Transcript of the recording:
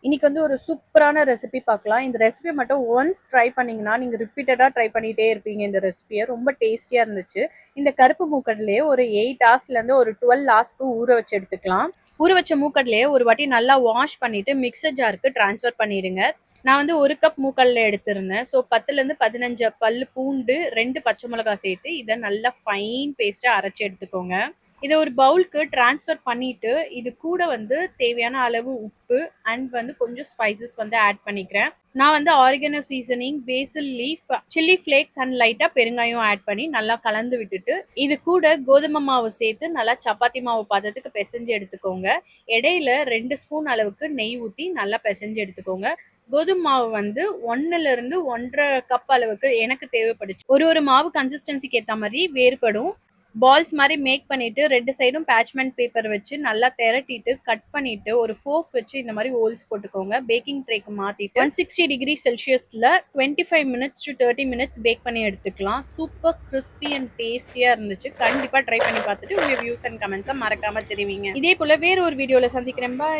இன்னைக்கு வந்து ஒரு சூப்பரான ரெசிபி பார்க்கலாம். இந்த ரெசிபி மட்டும் ஒன்ஸ் ட்ரை பண்ணீங்கன்னா, நீங்க ரிப்பீட்டடா ட்ரை பண்ணிட்டே இருப்பீங்க இந்த ரெசிபிய. ரொம்ப டேஸ்டியா இருந்துச்சு. இந்த கருப்பு மூக்கடலையே ஒரு 8 ஹார்ஸ்லேருந்து ஒரு 12 ஹார்ஸ்க்கு ஊற வச்சு எடுத்துக்கலாம். ஊற வச்ச மூக்கடலையே ஒரு வாட்டி நல்லா வாஷ் பண்ணிட்டு மிக்ஸர் ஜாருக்கு ட்ரான்ஸ்ஃபர் பண்ணிடுங்க. நான் வந்து 1 கப் மூக்கடலை எடுத்திருந்தேன். ஸோ 10லேருந்து 15 பல்லு பூண்டு, 2 பச்சை மிளகாய் சேர்த்து இதை நல்லா ஃபைன் பேஸ்ட்டா அரைச்சு எடுத்துக்கோங்க. இதை ஒரு பவுலுக்கு ட்ரான்ஸ்ஃபர் பண்ணிட்டு இது கூட வந்து தேவையான அளவு உப்பு அண்ட் வந்து கொஞ்சம் ஸ்பைசஸ் வந்து ஆட் பண்ணிக்கிறேன். நான் வந்து oregano seasoning, phase leaf, chilli flakes and லைட்டா பெருங்காயம் ஆட் பண்ணி நல்லா கலந்து விட்டுட்டு இது கூட கோதுமை மாவு சேர்த்து நல்லா சப்பாத்தி மாவு பதத்துக்கு பிசைஞ்சு எடுத்துக்கோங்க. இடையில 2 ஸ்பூன் அளவுக்கு நெய் ஊற்றி நல்லா பிசைஞ்சு எடுத்துக்கோங்க. கோதுமை மாவு வந்து 1ல இருந்து 1.5 கப் அளவுக்கு எனக்கு தேவைப்படுச்சு. ஒரு மாவு கன்சிஸ்டன்சிக்கு ஏற்ற மாதிரி வேறுபடும். பால்ஸ் மாதிரி மேக் பண்ணிட்டு 2 சைடும் பேட்ச்மெண்ட் பேப்பர் வச்சு நல்லா திரட்டிட்டு கட் பண்ணிட்டு ஒரு ஃபோர்க் வச்சு இந்த மாதிரி ஹோல்ஸ் போட்டுக்கோங்க. பேக்கிங் ட்ரேக்கு மாத்திட்டு 160°C 25 minutes to 30 minutes back பண்ணி எடுத்துக்கலாம். சூப்பர் கிறிஸ்பி அண்ட் டேஸ்டியா இருந்துச்சு. கண்டிப்பா ட்ரை பண்ணி பார்த்துட்டு உங்க வியூஸ் அண்ட் கமெண்ட்ஸை மறக்காம தெரிவிங்க. இதே போல வேற ஒரு வீடியோல சந்திக்கிறேன். பாய்.